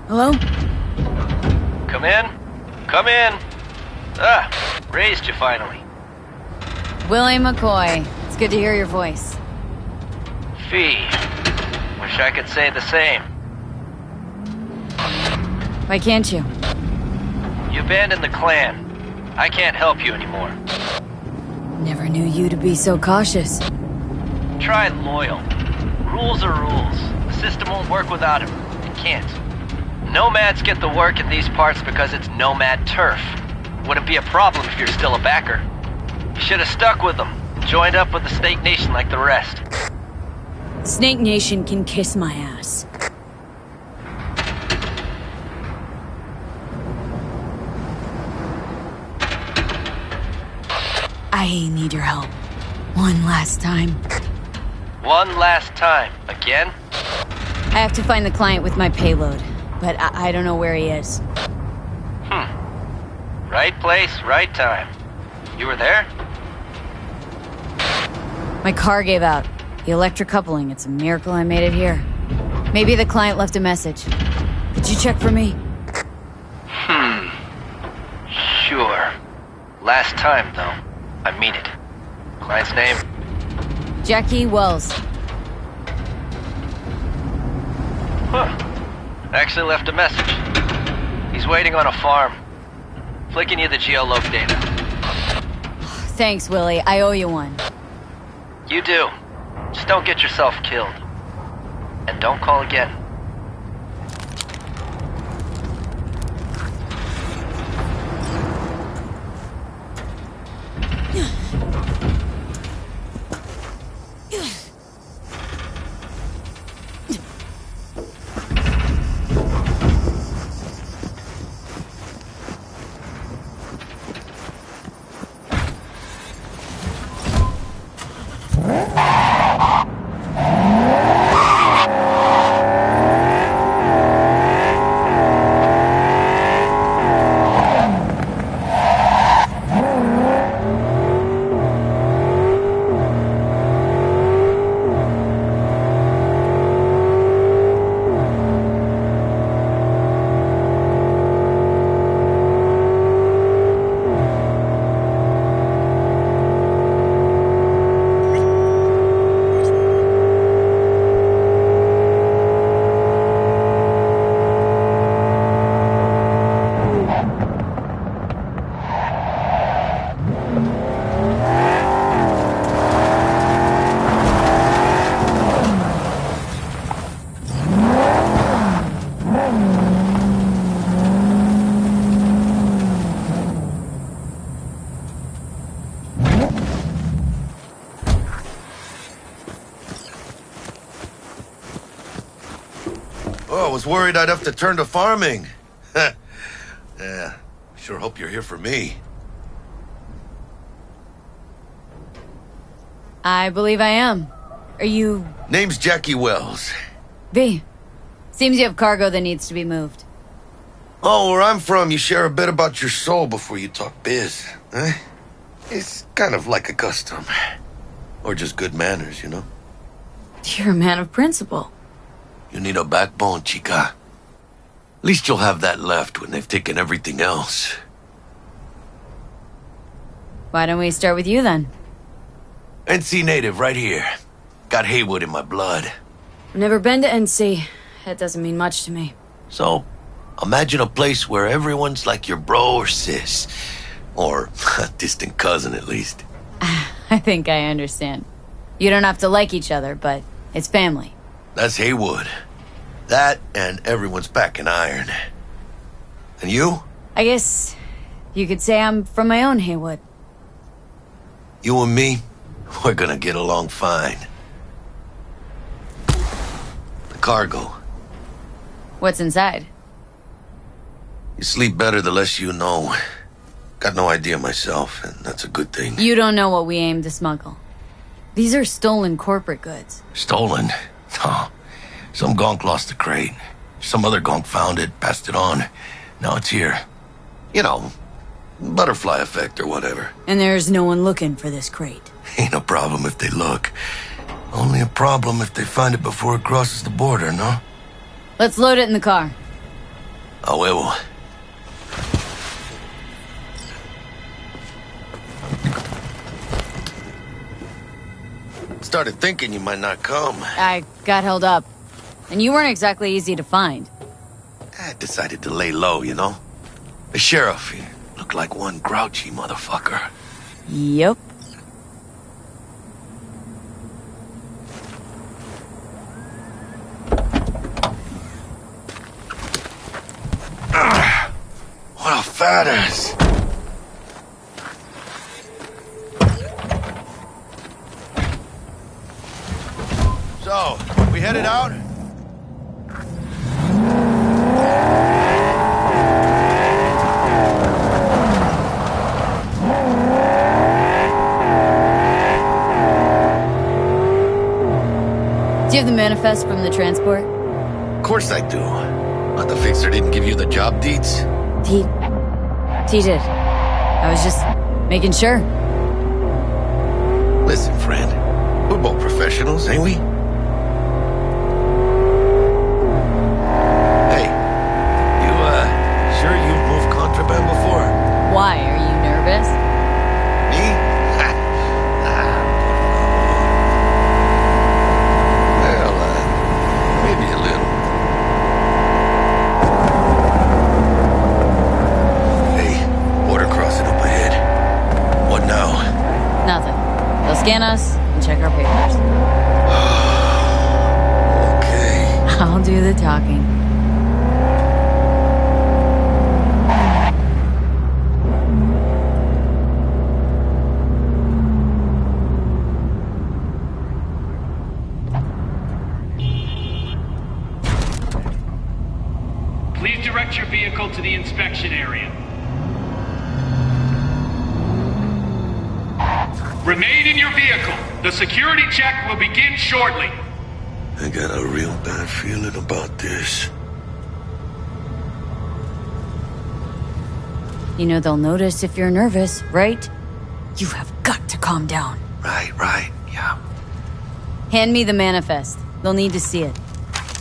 Hello? Come in. Come in. Ah, raised you finally. Willie McCoy. It's good to hear your voice. Fee. Wish I could say the same. Why can't you? You abandoned the clan. I can't help you anymore. Never knew you to be so cautious. Try loyal. Rules are rules. The system won't work without him. It can't. Nomads get the work in these parts because it's nomad turf. Wouldn't be a problem if you're still a backer. You should have stuck with them and joined up with the Snake Nation like the rest. Snake Nation can kiss my ass. I need your help. One last time. One last time. Again? I have to find the client with my payload, but I don't know where he is. Right place, right time. You were there? My car gave out. The electric coupling, it's a miracle I made it here. Maybe the client left a message. Could you check for me? Sure. Last time, though. I mean it. Client's name? Jackie Wells. Huh. Actually left a message. He's waiting on a farm. Flicking you the geoloc data. Thanks, Willie. I owe you one. You do. Just don't get yourself killed. And don't call again. I was worried I'd have to turn to farming. Yeah, sure hope you're here for me. I believe I am. Are you... Name's Jackie Wells. V. Seems you have cargo that needs to be moved. Oh, where I'm from, you share a bit about your soul before you talk biz, eh? It's kind of like a custom. Or just good manners, you know? You're a man of principle. You need a backbone, chica. At least you'll have that left when they've taken everything else. Why don't we start with you, then? NC native, right here. Got Haywood in my blood. I've never been to NC. That doesn't mean much to me. So, imagine a place where everyone's like your bro or sis. Or a distant cousin, at least. I think I understand. You don't have to like each other, but it's family. That's Haywood. That and everyone's back in iron. And you? I guess you could say I'm from my own Haywood. You and me, we're gonna get along fine. The cargo. What's inside? You sleep better the less you know. Got no idea myself, and that's a good thing. You don't know what we aim to smuggle. These are stolen corporate goods. Stolen? No. Some gonk lost the crate. Some other gonk found it, passed it on. Now it's here. You know, butterfly effect or whatever. And there's no one looking for this crate. Ain't a problem if they look. Only a problem if they find it before it crosses the border, no? Let's load it in the car. A huevo. Started thinking you might not come. I got held up. And you weren't exactly easy to find. I decided to lay low, you know? The sheriff, he looked like one grouchy motherfucker. Yep. What a fat ass. So, we headed out? Do you have the manifest from the transport? Of course I do. But the fixer didn't give you the job deeds? He did. I was just making sure. Listen, friend. We're both professionals, ain't we? Hey, you, sure you've moved contraband before? Why? Are you nervous? Me? Well, maybe a little. Hey, border crossing up ahead. What now? Nothing. They'll scan us and check our papers. Okay. I'll do the talking. Please direct your vehicle to the inspection area. Remain in your vehicle. The security check will begin shortly. I got a real bad feeling about this. You know they'll notice if you're nervous, right? You have got to calm down. Right, yeah. Hand me the manifest. They'll need to see it.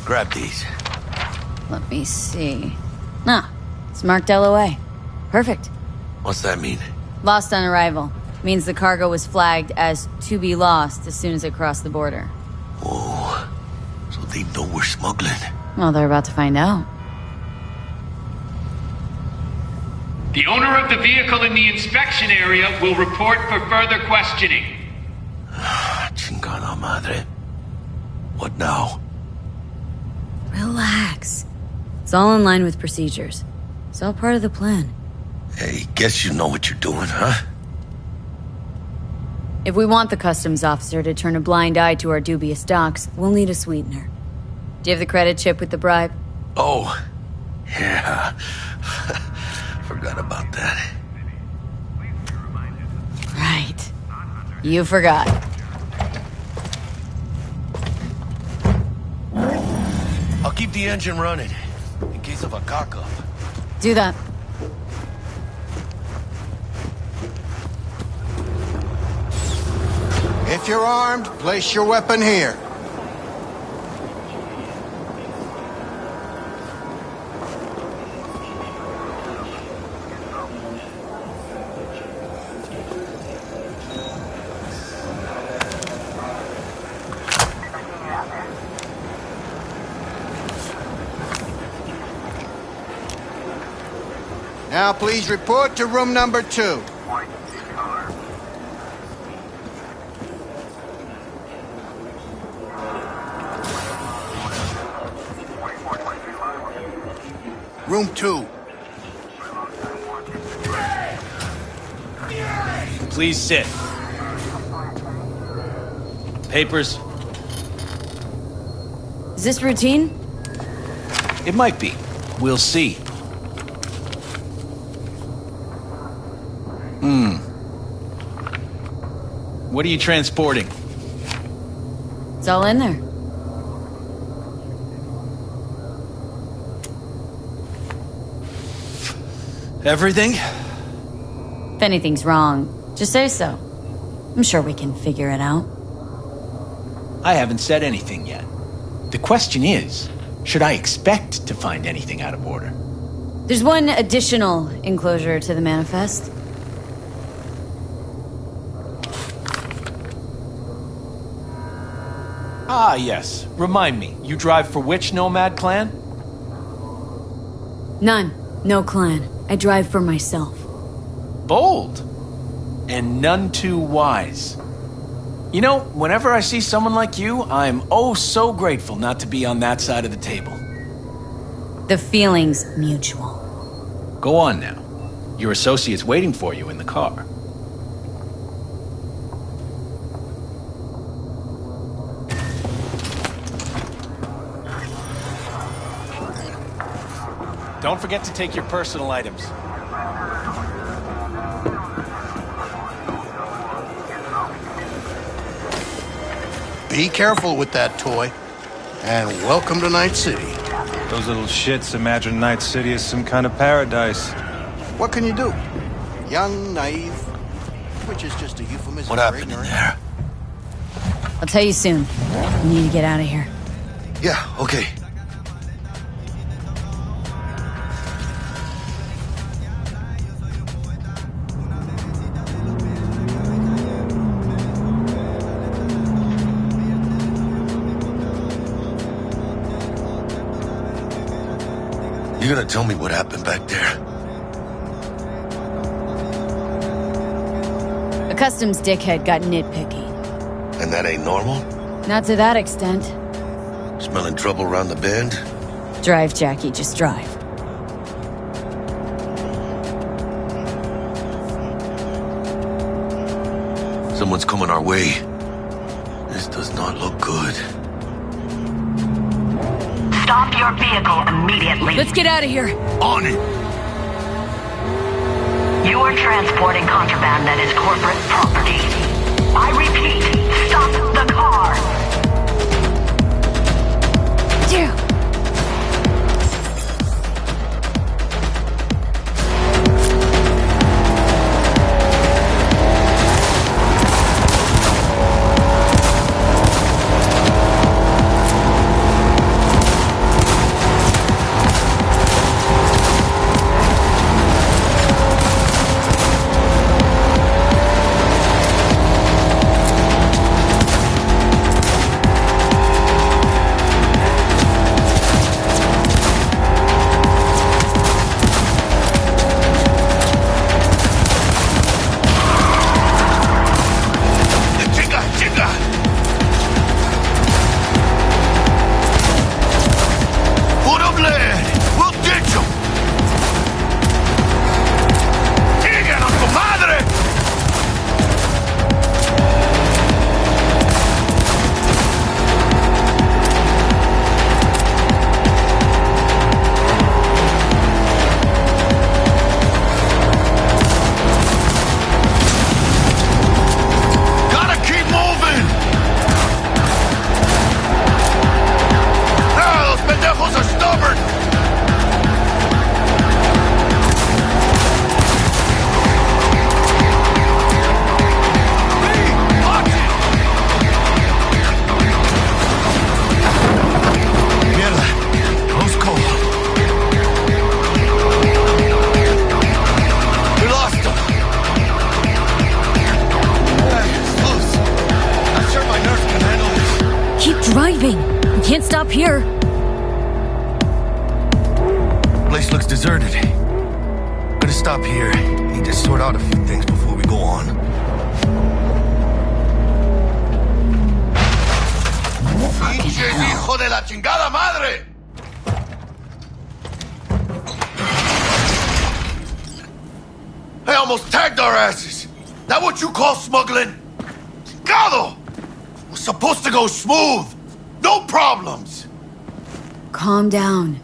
Grab these. Let me see. Ah, it's marked LOA. Perfect. What's that mean? Lost on arrival. Means the cargo was flagged as to be lost as soon as it crossed the border. Oh, so they know we're smuggling. Well, they're about to find out. The owner of the vehicle in the inspection area will report for further questioning. Chingada madre. What now? Relax. It's all in line with procedures. It's all part of the plan. Hey, guess you know what you're doing, huh? If we want the customs officer to turn a blind eye to our dubious docks, we'll need a sweetener. Do you have the credit chip with the bribe? Oh, yeah. Forgot about that. Right. You forgot. I'll keep the engine running, in case of a cock-up. Do that. If you're armed, place your weapon here. Now please report to room number 2. Room 2. Please sit. Papers? Is this routine? It might be. We'll see. What are you transporting? It's all in there. Everything? If anything's wrong, just say so. I'm sure we can figure it out. I haven't said anything yet. The question is, should I expect to find anything out of order? There's one additional enclosure to the manifest. Ah, yes. Remind me, you drive for which nomad clan? None. No clan. I drive for myself. Bold. And none too wise. You know, whenever I see someone like you, I'm oh so grateful not to be on that side of the table. The feeling's mutual. Go on now. Your associate's waiting for you in the car. Don't forget to take your personal items. Be careful with that toy. And welcome to Night City. Those little shits imagine Night City as some kind of paradise. What can you do? Young, naive, which is just a euphemism What for happened in ignorant. there? I'll tell you soon. We need to get out of here. Yeah, okay. You gonna tell me what happened back there? A customs dickhead got nitpicky. And that ain't normal? Not to that extent. Smelling trouble around the bend? Drive, Jackie, just drive. Someone's coming our way. This does not look good. Stop your vehicle immediately. Let's get out of here. On it! You are transporting contraband that is corporate property. I repeat, stop the car. Damn. Driving! We can't stop here! Place looks deserted. Gonna stop here. Need to sort out a few things before we go on. ¡Pinche hijo de la chingada madre! almost tagged our asses. That what you call smuggling? Gado! Was supposed to go smooth. No problems. Calm down.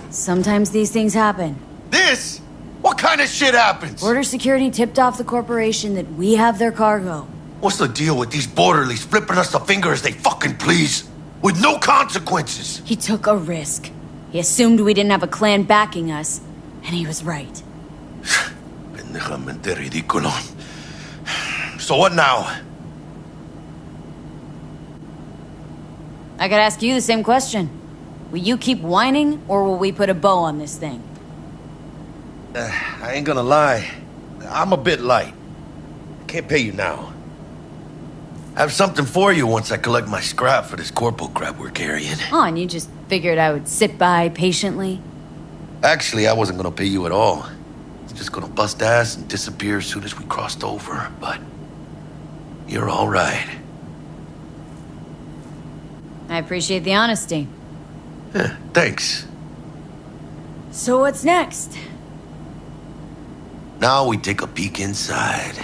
Sometimes these things happen. This? What kind of shit happens? Border security tipped off the corporation that we have their cargo. What's the deal with these borderlies flipping us the finger as they fucking please? With no consequences. He took a risk. He assumed we didn't have a clan backing us, and he was right. Pendejamente ridículo. So what now? I could ask you the same question. Will you keep whining, or will we put a bow on this thing? I ain't gonna lie. I'm a bit light. Can't pay you now. I have something for you once I collect my scrap for this corporal crap we're carrying. Oh, and you just figured I would sit by patiently? Actually, I wasn't gonna pay you at all. I was just gonna bust ass and disappear as soon as we crossed over, but you're all right. I appreciate the honesty. Yeah, thanks. So what's next? Now we take a peek inside.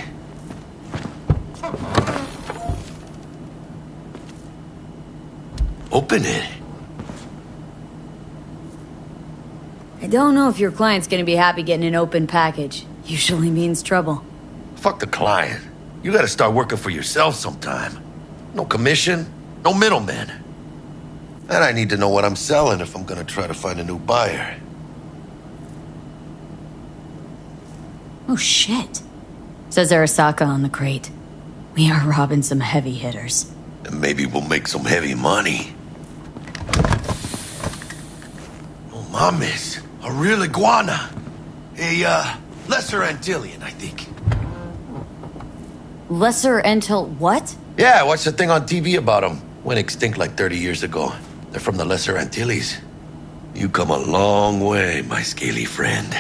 Open it. I don't know if your client's gonna be happy getting an open package. Usually means trouble. Fuck the client. You gotta start working for yourself sometime. No commission, no middleman. And I need to know what I'm selling if I'm gonna try to find a new buyer. Oh shit. Says Arasaka on the crate. We are robbing some heavy hitters. And maybe we'll make some heavy money. Oh, mames. A real iguana. A, lesser Antillean, I think. Lesser Antil what? Yeah, I watched a thing on TV about them. Went extinct like 30 years ago. They're from the Lesser Antilles. You come a long way, my scaly friend.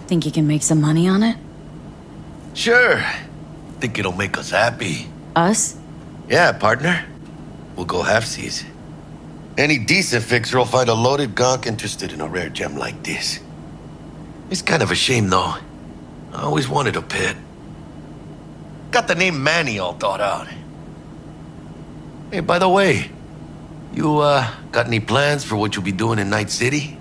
Think you can make some money on it? Sure. Think it'll make us happy. Us? Yeah, partner. We'll go halfsies. Any decent fixer will find a loaded gonk interested in a rare gem like this. It's kind of a shame, though. I always wanted a pet. Got the name Manny all thought out. Hey, by the way, you, got any plans for what you'll be doing in Night City?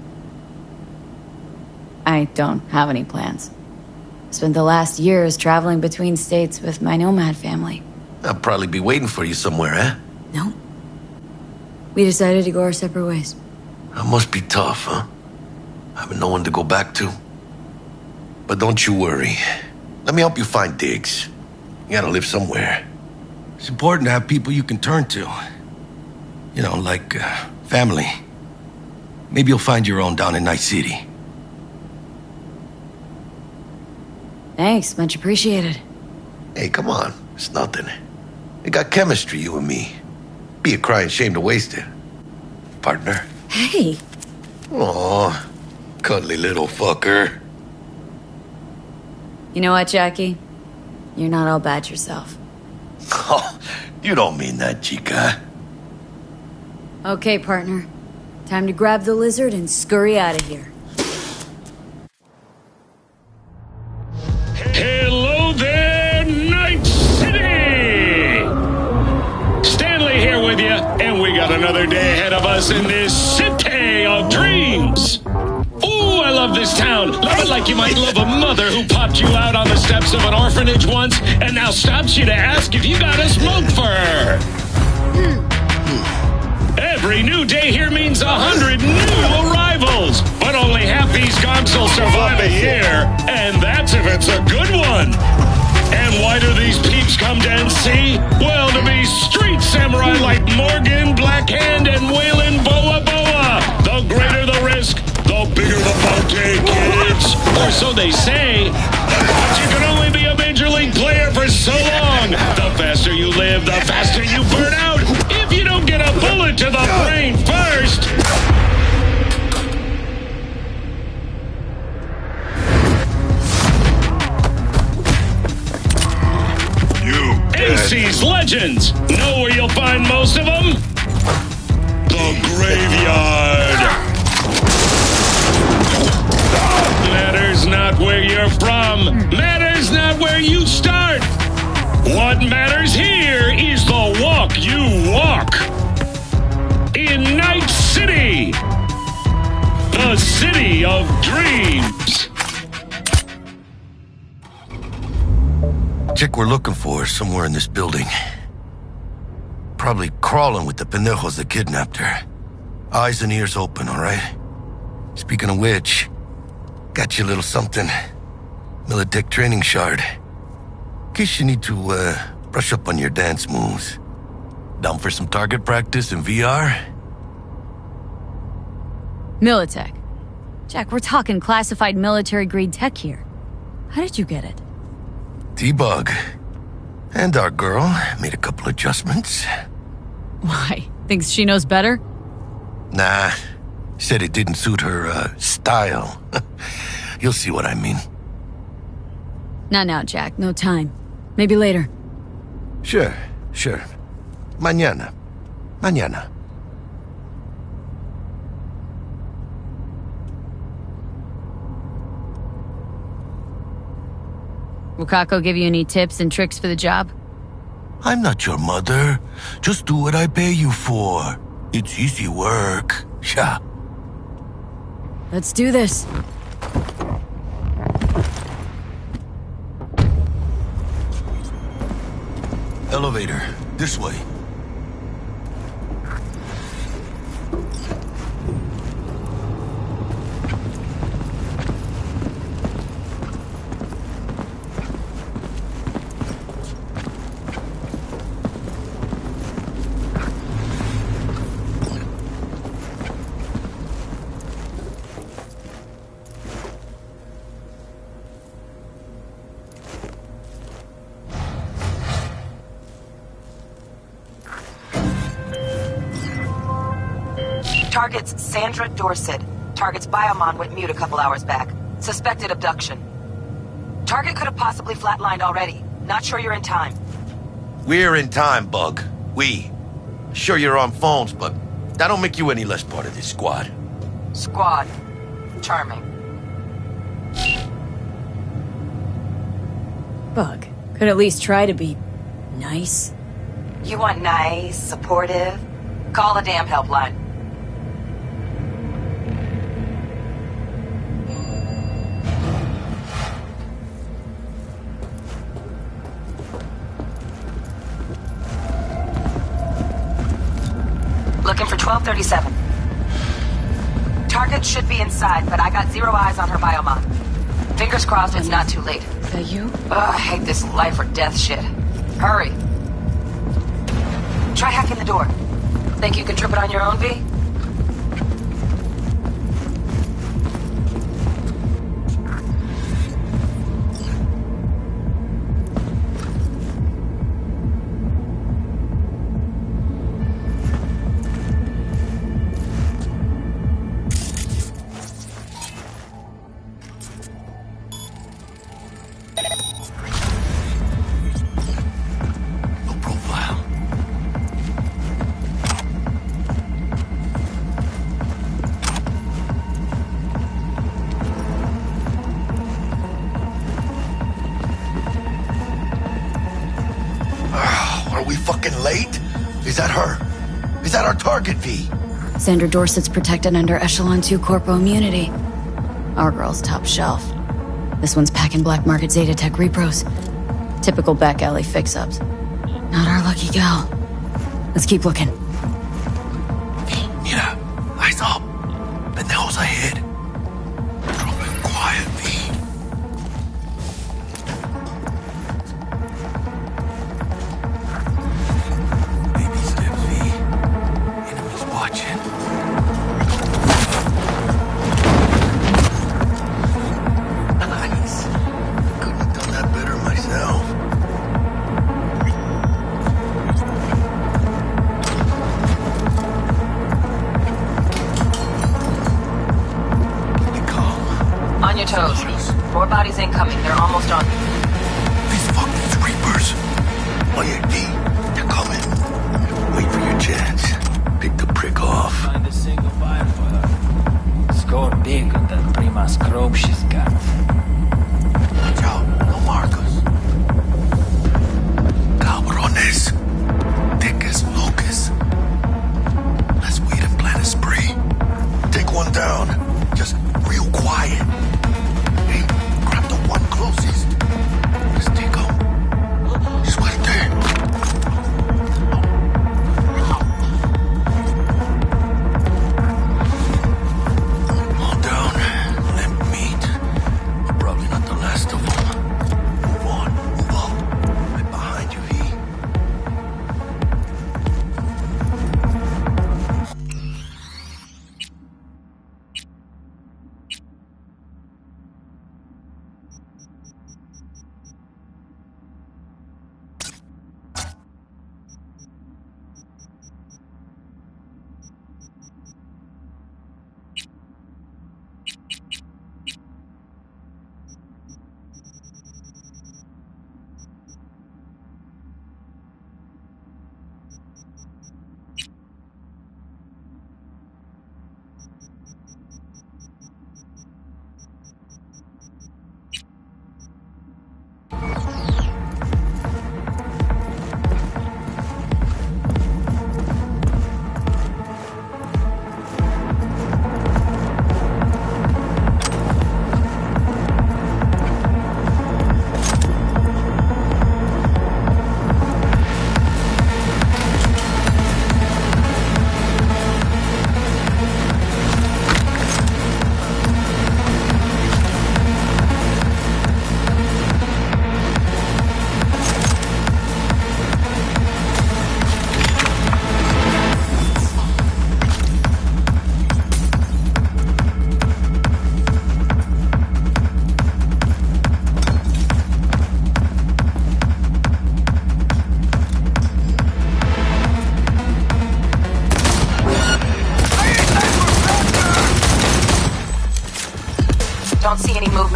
I don't have any plans. Spent the last years traveling between states with my nomad family. I'll probably be waiting for you somewhere, eh? No. We decided to go our separate ways. That must be tough, huh? Having no one to go back to. But don't you worry. Let me help you find digs. You gotta live somewhere. It's important to have people you can turn to. You know, like, family. Maybe you'll find your own down in Night City. Thanks, much appreciated. Hey, come on. It's nothing. We got chemistry, you and me. Be a crying shame to waste it. Partner? Hey. Aw, cuddly little fucker. You know what, Jackie? You're not all bad yourself. Oh, you don't mean that, chica. Okay, partner. Time to grab the lizard and scurry out of here. Hello there, Night City! Stanley here with you, and we got another day ahead of us in this city of dreams. Ooh, I love this town. Love it like you might love a mother who popped you out on the steps of an orphanage once and now stops you to ask if you got a smoke for her. Every new day here means 100 new arrivals, but only half these gonks will survive a year, and that's if it's a good one. And why do these peeps come to NC? Well, to be street samurai like Morgan, Blackhand, and Waylon Boa Boa. The greater the risk, the bigger the bounty, kids. Or so they say. But you can only be a major league player for so long. The faster you live, the faster you burn out. If you don't get a bullet to the brain first. NC's legends. Know where you'll find most of them? The graveyard. matters not where you're from. Matters not where you start. What matters here is the walk you walk. In Night City, the city of dreams. Chick we're looking for is somewhere in this building. Probably crawling with the pendejos that kidnapped her. Eyes and ears open, all right? Speaking of which, got you a little something. Militech training shard. In case you need to, brush up on your dance moves. Down for some target practice in VR? Militech. Jack, we're talking classified military-grade tech here. How did you get it? T-Bug. And our girl made a couple adjustments. Why? Thinks she knows better? Nah. Said it didn't suit her, style. You'll see what I mean. Not now, Jack. No time. Maybe later. Sure. Mañana. Will Kako give you any tips and tricks for the job? I'm not your mother. Just do what I pay you for. It's easy work. Yeah. Let's do this. Elevator. This way. Target's Sandra Dorset. Target's biomon went mute a couple hours back. Suspected abduction. Target could have possibly flatlined already. Not sure you're in time. We're in time, Bug. We. Sure you're on phones, but that don't make you any less part of this squad. Squad. Charming. Bug. Could at least try to be nice. You want nice, supportive? Call a damn helpline. Looking for 1237. Target should be inside, but I got zero eyes on her biomon. Fingers crossed it's not too late. Is that you? Ugh, I hate this life or death shit. Hurry. Try hacking the door. Think you can trip it on your own, V? Late? Is that her? Is that our target, V? Sandra Dorset's protected under Echelon 2 Corpo immunity. Our girl's top shelf. This one's packing black market Zeta Tech repros. Typical back alley fix-ups. Not our lucky gal. Let's keep looking. V, mira. Eyes up. Pendejos ahead. Drop it quiet, V.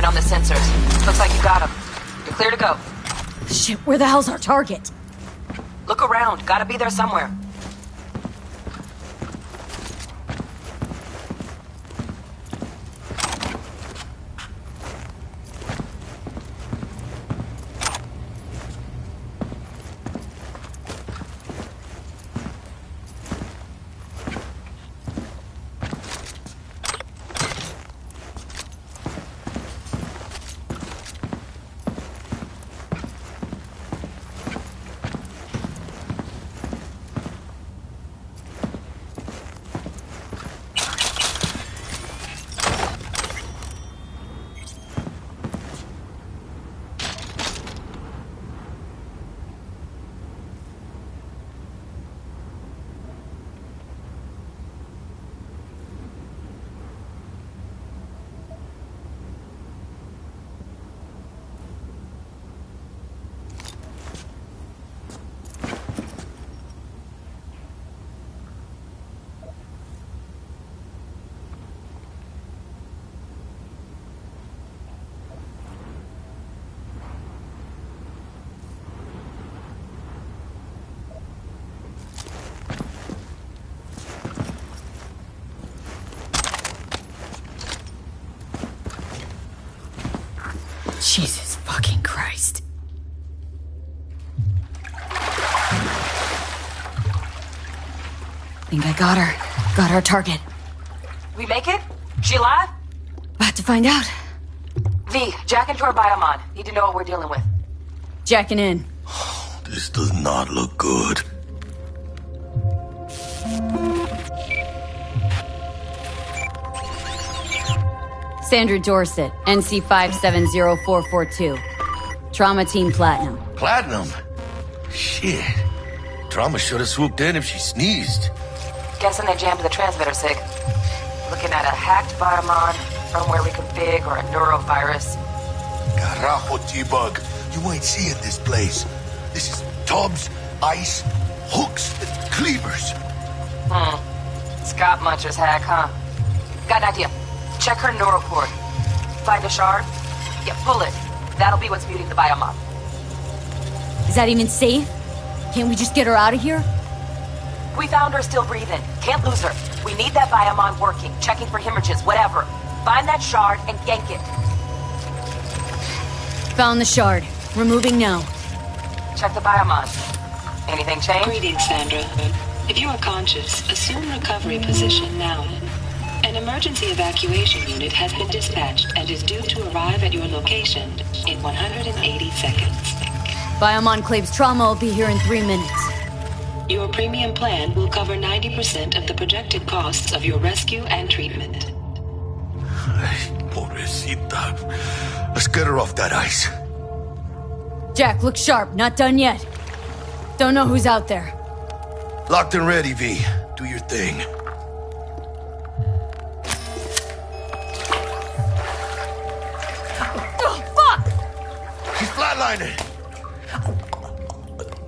on the sensors. Looks like you got them. You're clear to go. Shit, where the hell's our target? Look around. Gotta be there somewhere. Jesus fucking Christ. Think I got her. Got our target. We make it? She alive? About to find out. V, jack into her biomon. Need to know what we're dealing with. Jacking in. This does not look good. Sandra Dorset, NC 570442. Trauma Team Platinum. Platinum? Shit. Trauma should have swooped in if she sneezed. Guessing they jammed the transmitter, Sig. Looking at a hacked biomon, firmware reconfig, or a neurovirus. Carajo, T-Bug. You ain't seeing this place. This is tubs, ice, hooks, and cleavers. Scott Muncher's hack, huh? Got an idea. Check her neural cord. Find a shard? Yeah, pull it. That'll be what's muting the biomon. Is that even safe? Can't we just get her out of here? We found her still breathing. Can't lose her. We need that biomon working, checking for hemorrhages, whatever. Find that shard and yank it. Found the shard. Removing now. Check the biomon. Anything change? Greetings, Sandra. If you are conscious, assume recovery position now. An emergency evacuation unit has been dispatched and is due to arrive at your location in 180 seconds. Biomon claims trauma will be here in 3 minutes. Your premium plan will cover 90% of the projected costs of your rescue and treatment. Pobrecita. Let's get her off that ice. Jack, look sharp. Not done yet. Don't know who's out there. Locked and ready, V. Do your thing. She's flatlining.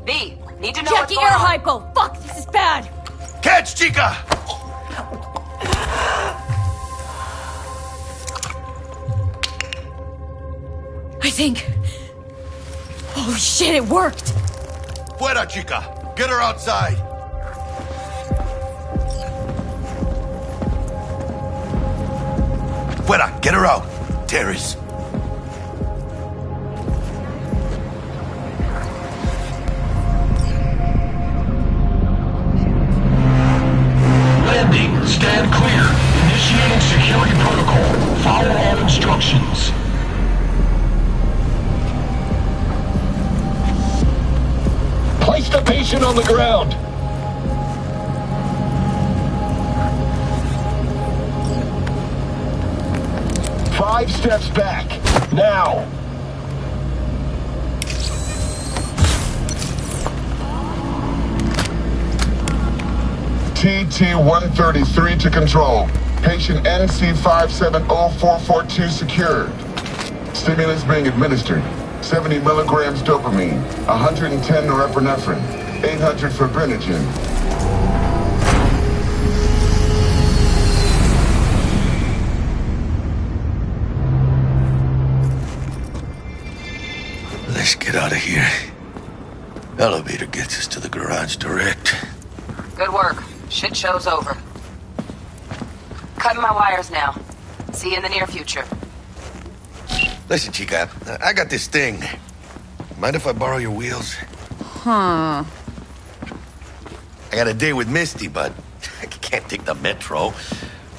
V, need to know Jackie, what's going air on. hypo! Fuck, this is bad! Catch, chica! I think... Oh shit, it worked! Fuera, chica. Get her outside. Fuera, get her out. Terrace. Landing. Stand clear. Initiating security protocol. Follow all instructions. Place the patient on the ground. Five steps back. Now. TT-133 to control. Patient NC570442 secured. Stimulus being administered. 70 milligrams dopamine, 110 norepinephrine, 800 fibrinogen. Let's get out of here. Elevator gets us to the garage direct. Good work. Shit show's over. Cutting my wires now. See you in the near future. Listen, Chica, I got this thing. Mind if I borrow your wheels? Huh. I got a date with Misty, but I can't take the metro.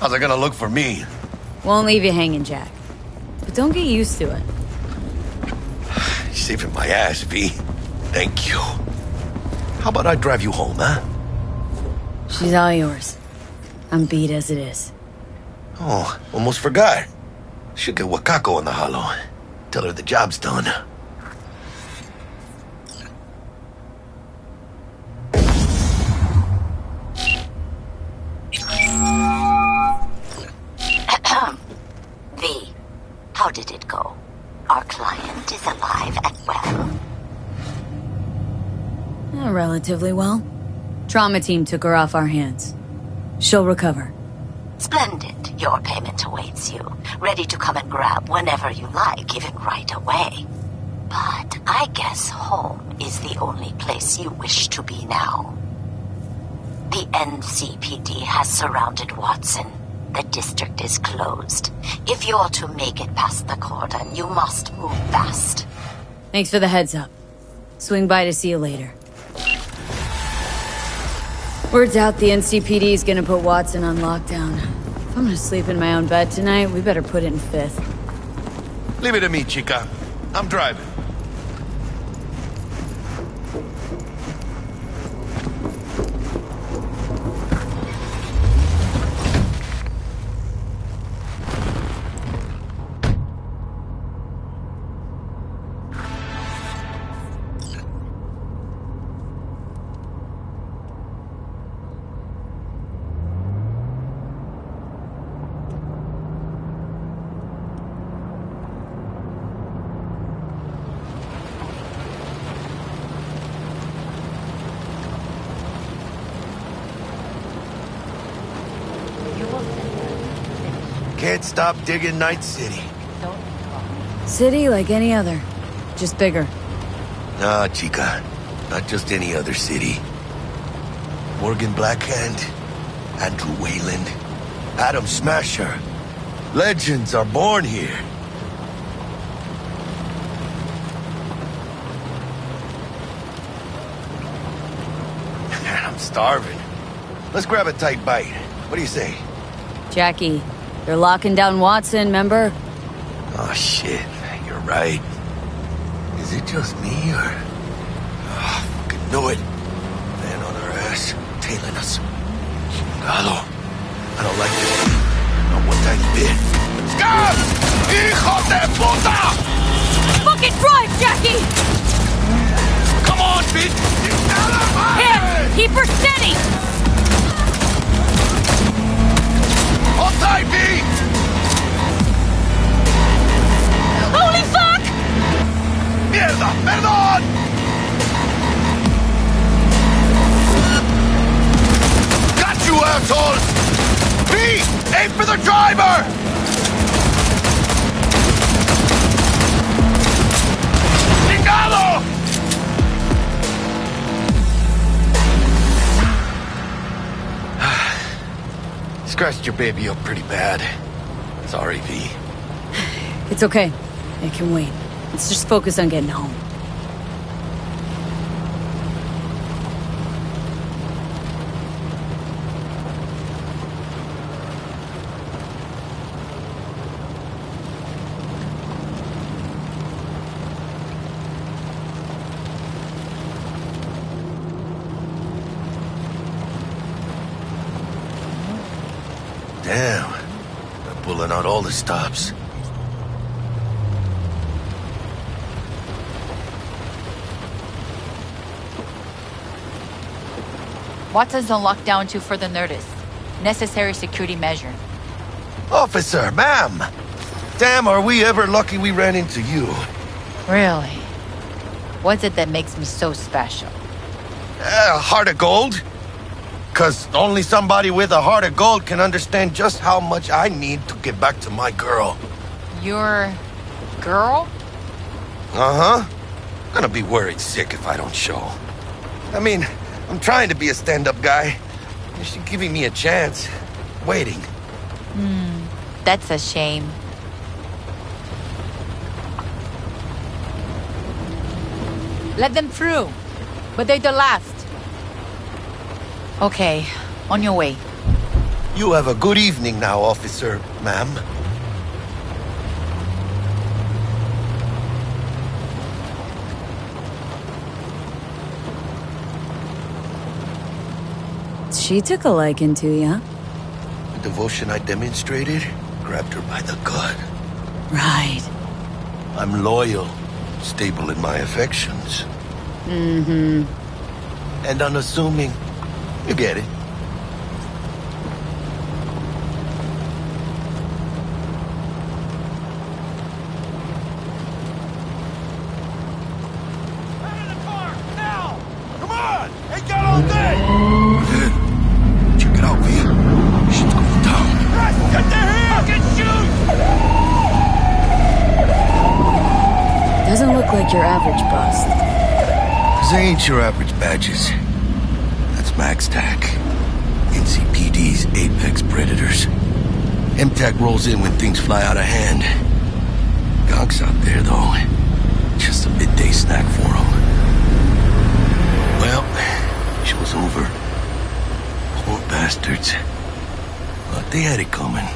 How's it gonna look for me? Won't leave you hanging, Jack. But don't get used to it. You're saving my ass, V. Thank you. How about I drive you home, huh? She's all yours. I'm beat as it is. Oh, almost forgot. Should get Wakako on the holo. Tell her the job's done. V, how did it go? Our client is alive and well. Relatively well. Trauma team took her off our hands. She'll recover. Splendid. Your payment awaits you. Ready to come and grab whenever you like, even right away. But I guess home is the only place you wish to be now. The NCPD has surrounded Watson. The district is closed. If you're to make it past the cordon, you must move fast. Thanks for the heads up. Swing by to see you later. Word's out the NCPD is gonna put Watson on lockdown. If I'm gonna sleep in my own bed tonight, we better put it in fifth. Leave it to me, Chica. I'm driving. Can't stop digging Night City. City like any other, just bigger. Nah, Chica. Not just any other city. Morgan Blackhand, Andrew Wayland, Adam Smasher. Legends are born here. I'm starving. Let's grab a tight bite. What do you say? Jackie, they're locking down Watson, remember? Oh, shit. You're right. Is it just me, or... Oh, fucking knew it. Man on our ass, tailing us. Chingado. I don't like this. Not one tiny bit. Gas! Hijo de puta! Fucking drive, Jackie! Come on, bitch! Hit! Keep her steady! Hold tight, V! Holy fuck! Mierda! Perdón! Got you, assholes! V! Aim for the driver! Chingado! Scratched your baby up pretty bad. Sorry, V. It's okay. It can wait. Let's just focus on getting home. Damn. They're pulling out all the stops. Watson's on lockdown to further notice. Necessary security measure. Officer, ma'am! Damn, are we ever lucky we ran into you. Really? What's it that makes me so special? Heart of gold? 'Cause only somebody with a heart of gold can understand just how much I need to get back to my girl. Your girl? Uh-huh. Gonna be worried sick if I don't show. I mean, I'm trying to be a stand-up guy. She's giving me a chance. Waiting. That's a shame. Let them through. But they're the last. Okay, on your way. You have a good evening now, officer, ma'am. She took a liking to you. The devotion I demonstrated grabbed her by the gut. Right. I'm loyal, stable in my affections. Mm-hmm. And unassuming. You get it. Check it out, V. Shit's going down. Get the hell! Fucking shoot! Doesn't look like your average bust. They ain't your average badges. That's Max TAC. NCPD's apex predators. MTAC rolls in when things fly out of hand. Gonk's out there, though. Just a midday snack for him. Well, show's over. Poor bastards. But they had it coming.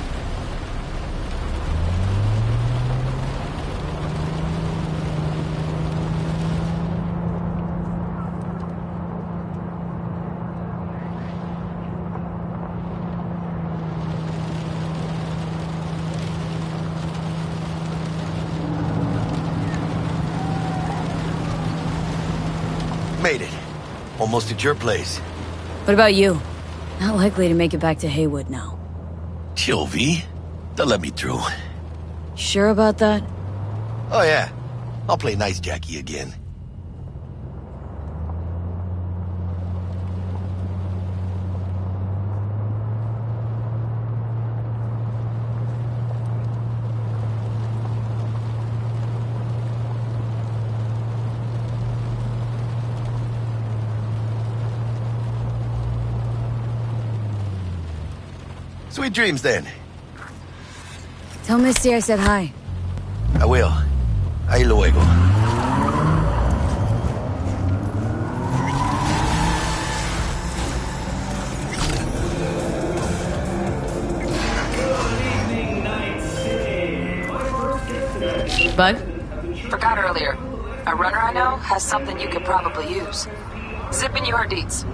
Made it. Almost at your place. What about you? Not likely to make it back to Haywood now. Chill, V. They'll let me through. Sure about that? Oh, yeah. I'll play nice Jackie again. Sweet dreams, then. Tell Misty I said hi. I will. Ahí luego. Bug? Forgot earlier. A runner I know has something you could probably use. Zip in your deets.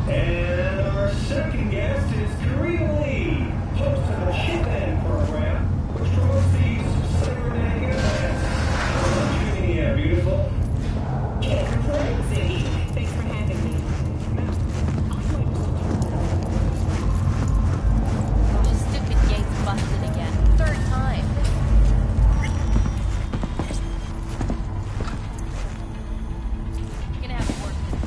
And our second guest is Korea Lee, host of the Shipman program, which promotes the use of cybernetic implants. Yeah, beautiful. Can't complain, Ziggy. Thanks for having me. Stupid gate's busted again. Third time. Gonna have to work this.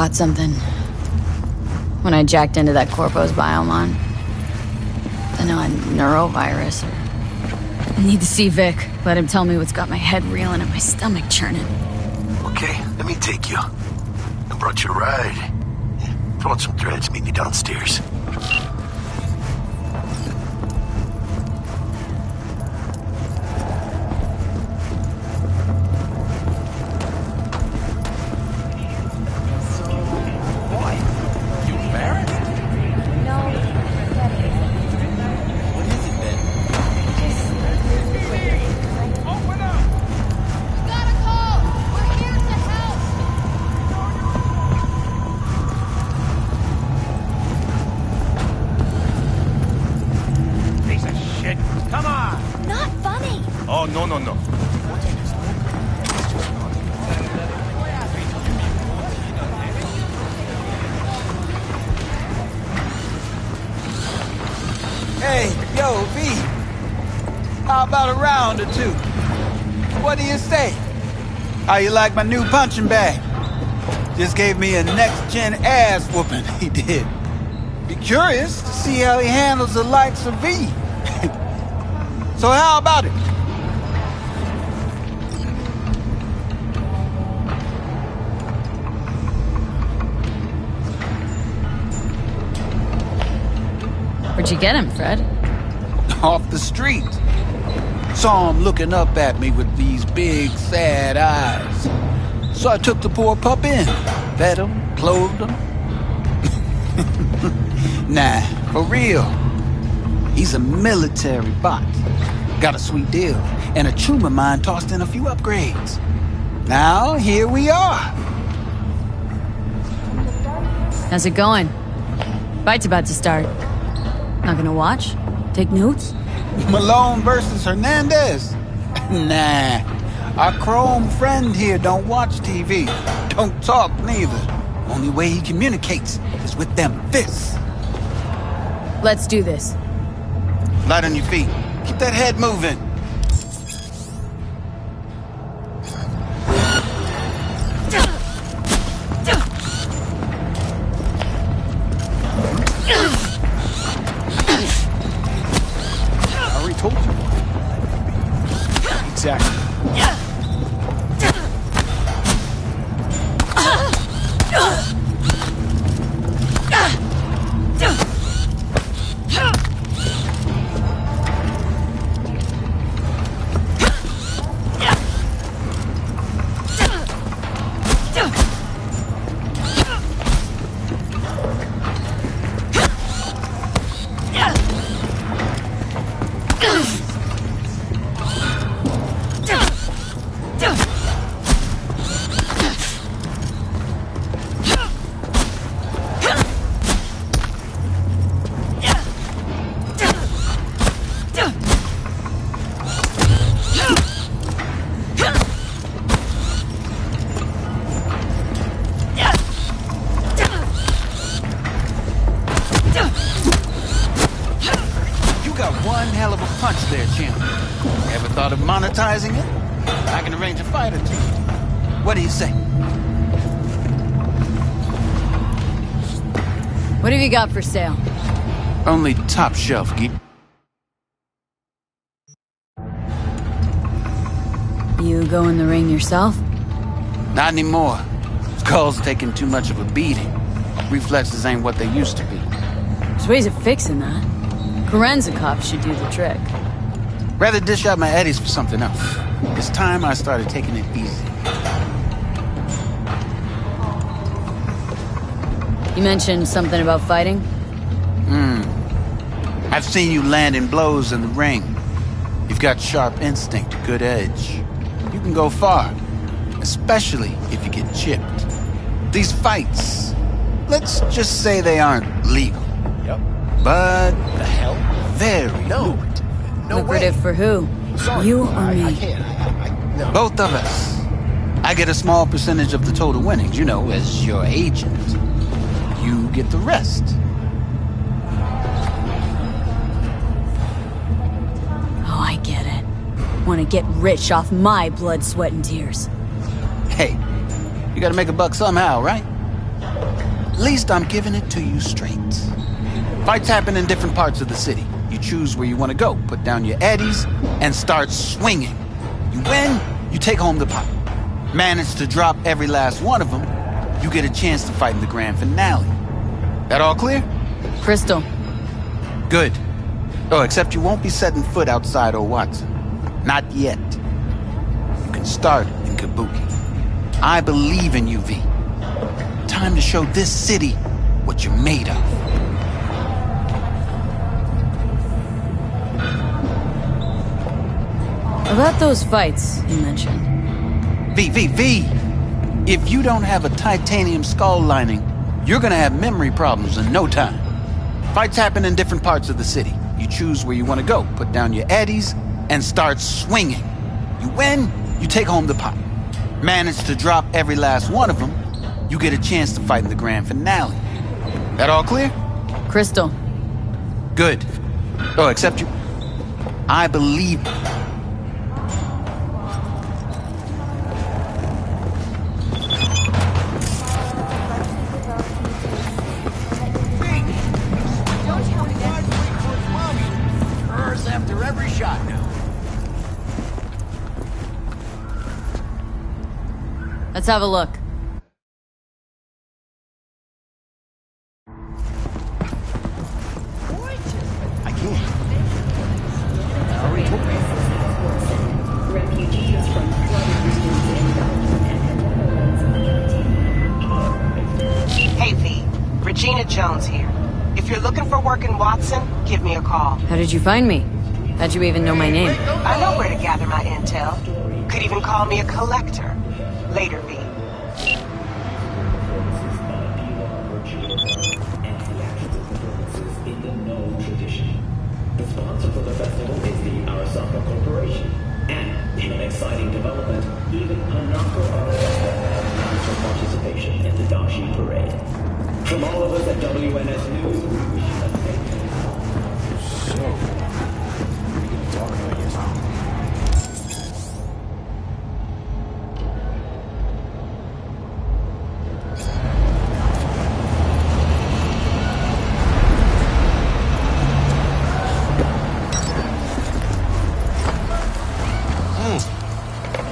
caught something. When I jacked into that Corpo's biomon. I know a neurovirus or... I need to see Vic. Let him tell me what's got my head reeling and my stomach churning. Okay, let me take you. I brought you a ride. Yeah, throw on some threads, meet me downstairs. Oh, no, no, no. Hey, yo, V. How about a round or two? What do you say? How you like my new punching bag? Just gave me a next-gen ass whooping, he did. Be curious to see how he handles the likes of V. So how about it? Where'd you get him, Fred? Off the street. Saw him looking up at me with these big, sad eyes. So I took the poor pup in. Fed him, clothed him. Nah, for real. He's a military bot. Got a sweet deal. And a tumor mine tossed in a few upgrades. Now, here we are. How's it going? Fight's about to start. Not gonna watch? Take notes? Malone versus Hernandez? Nah. Our chrome friend here don't watch TV. Don't talk neither. Only way he communicates is with them fists. Let's do this. Light on your feet. Keep that head moving. I already told you. Exactly. Monetizing it? I can arrange a fight or two. What do you say? What have you got for sale? Only top shelf, geek. You go in the ring yourself? Not anymore. Skull's taking too much of a beating. Reflexes ain't what they used to be. There's ways of fixing that. Korenzikov should do the trick. Rather dish out my eddies for something else. It's time I started taking it easy. You mentioned something about fighting? I've seen you landing blows in the ring. You've got sharp instinct, good edge. You can go far, especially if you get chipped. These fights, let's just say they aren't legal. Yep. But The hell? very lucrative. No Lucrative way. for who? Sorry. You or I me? can't. No. Both of us. I get a small percentage of the total winnings, you know, as your agent. You get the rest. Oh, I get it. Want to get rich off my blood, sweat, and tears. Hey, you gotta make a buck somehow, right? least I'm giving it to you straight. Fights happen in different parts of the city. You choose where you want to go, put down your eddies, and start swinging. You win, you take home the pot. Manage to drop every last one of them, you get a chance to fight in the grand finale. That all clear? Crystal. Good. Oh, except you won't be setting foot outside O. Watson. Not yet. You can start in Kabuki. I believe in you, V. Time to show this city what you're made of. About those fights you mentioned. V. If you don't have a titanium skull lining, you're gonna have memory problems in no time. Fights happen in different parts of the city. You choose where you want to go, put down your eddies, and start swinging. You win, you take home the pot. Manage to drop every last one of them, you get a chance to fight in the grand finale. That all clear? Crystal. Good. Oh, except you... I believe... After every shot now. Let's have a look. I can't. Refugees from flooded regions in Belgium and Hey, V. Regina Jones here. If you're looking for work in Watson, give me a call. How did you find me? How'd you even know my name? I know where to gather my intel. Could even call me a collector. Later, V. The sponsor for the festival is the Arasaka Corporation. And, in an exciting development, even Hanako Arasaka announced her participation in the Dashi Parade. From all of us at WNS News, we wish you a thank you.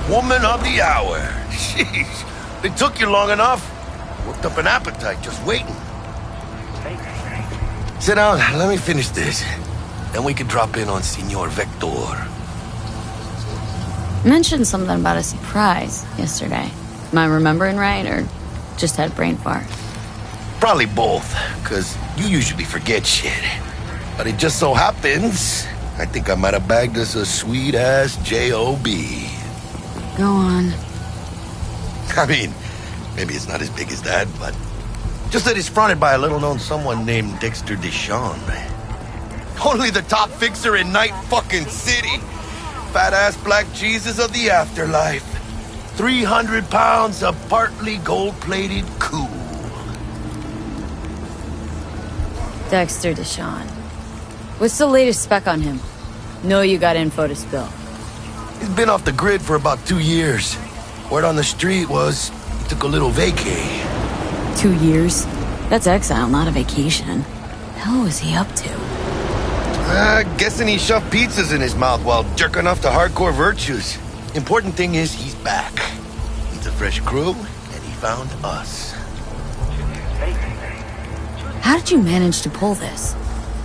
Woman of the hour. Jeez. It took you long enough. Worked up an appetite just waiting. Sit down. Let me finish this. Then we can drop in on Senor Vector. Mentioned something about a surprise yesterday. Am I remembering right, or just had brain fart? Probably both, because you usually forget shit. But it just so happens, I think I might have bagged us a sweet-ass J.O.B. Go on. I mean, maybe it's not as big as that, but just that it's fronted by a little-known someone named Dexter Deshawn. Only the top fixer in Night fucking City. Fat-ass black Jesus of the afterlife. 300 pounds of partly gold-plated cool. Dexter Deshawn. What's the latest spec on him? Know you got info to spill. He's been off the grid for about 2 years. Word on the street was he took a little vacay. 2 years? That's exile, not a vacation. Hell was he up to? Guessing he shoved pizzas in his mouth while jerking off to hardcore virtues. Important thing is he's back. Needs a fresh crew, and he found us. How did you manage to pull this?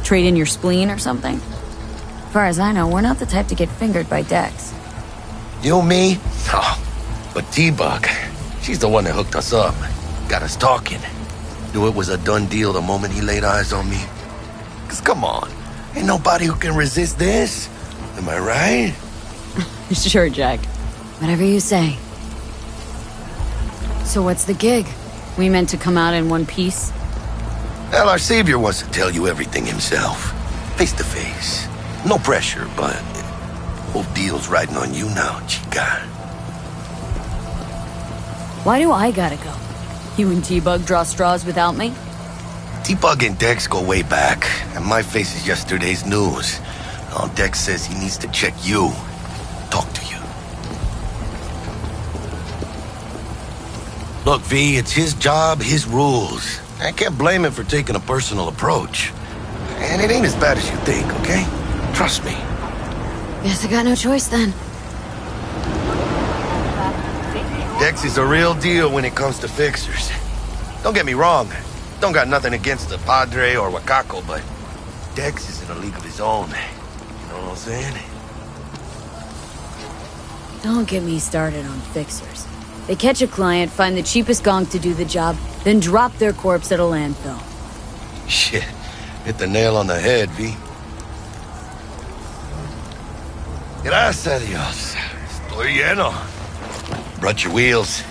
Trade in your spleen or something? As far as I know, we're not the type to get fingered by Dex. You, me? Oh, but T-Bug, she's the one that hooked us up. Got us talking. Knew it was a done deal the moment he laid eyes on me. 'Cause come on, ain't nobody who can resist this. Am I right? Sure, Jack. Whatever you say. So what's the gig? We meant to come out in one piece? Well, our savior wants to tell you everything himself. Face to face. No pressure, but whole deal's riding on you now, chica. Why do I gotta go? You and T-Bug draw straws without me? T-Bug and Dex go way back, and my face is yesterday's news. Now Dex says he needs to check you. Talk to you. Look, V, it's his job, his rules. I can't blame him for taking a personal approach. And it ain't as bad as you think, okay? Trust me. Guess I got no choice then. Dex is a real deal when it comes to fixers. Don't get me wrong. Don't got nothing against the Padre or Wakako, but Dex is in a league of his own. You know what I'm saying? Don't get me started on fixers. They catch a client, find the cheapest gonk to do the job, then drop their corpse at a landfill. Shit. Hit the nail on the head, V. Gracias a Dios. Estoy lleno. Brought your wheels.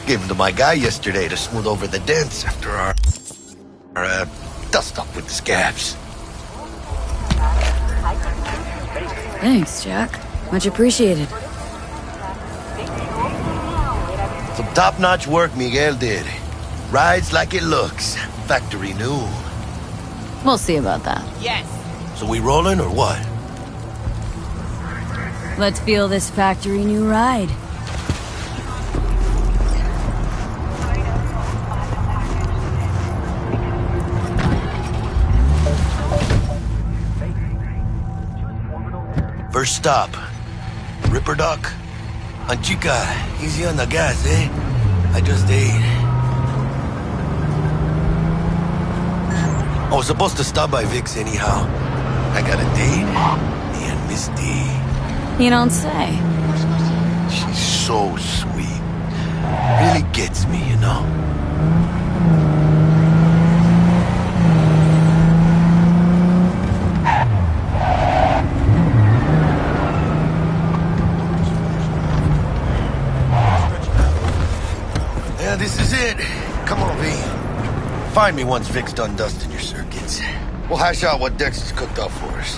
Gave them to my guy yesterday to smooth over the dents after our dust up with the scabs. Thanks, Jack. Much appreciated. Some top-notch work Miguel did. Rides like it looks. Factory new. We'll see about that. Yes. So we rolling or what? Let's feel this factory new ride. First stop. Ripper Dock. Anchica, easy on the gas, eh? I just ate. I was supposed to stop by Vic's anyhow. I got a date. Me and Misty. You don't say. She's so sweet. Really gets me, you know? Yeah, this is it. Come on, V. Find me once Vic's done dusting your circuits. We'll hash out what Dex has cooked up for us.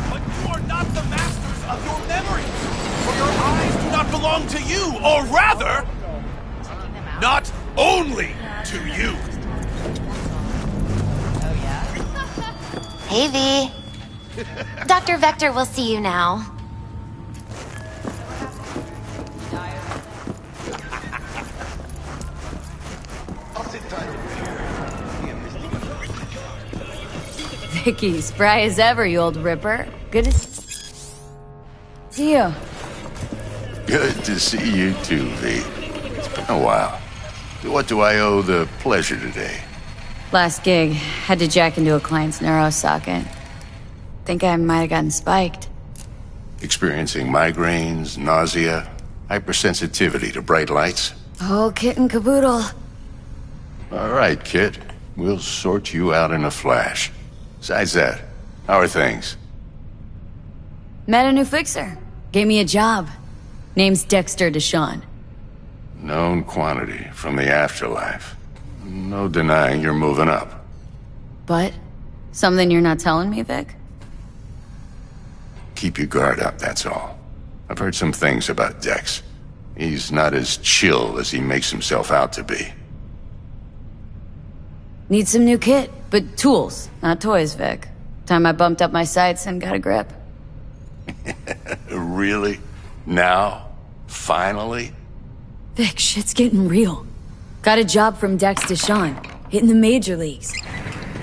But you are not the masters of your memories, for your eyes do not belong to you, or rather, not only to you. Hey, V. Dr. Vector will see you now. Vicky, spry as ever, you old ripper. Good to see you. Good to see you too, V. It's been a while. What do I owe the pleasure today? Last gig, had to jack into a client's neuro socket. Think I might have gotten spiked. Experiencing migraines, nausea, hypersensitivity to bright lights? Oh, kit and caboodle. All right, kid. We'll sort you out in a flash. Besides that, how are things? Met a new fixer. Gave me a job. Name's Dexter Deshawn. Known quantity from the afterlife. No denying you're moving up. But? Something you're not telling me, Vic? Keep your guard up, that's all. I've heard some things about Dex. He's not as chill as he makes himself out to be. Need some new kit, but tools, not toys, Vic. Time I bumped up my sights and got a grip. Really? Now? Finally? Vic, shit's getting real. Got a job from Dex Deshawn, hitting the major leagues.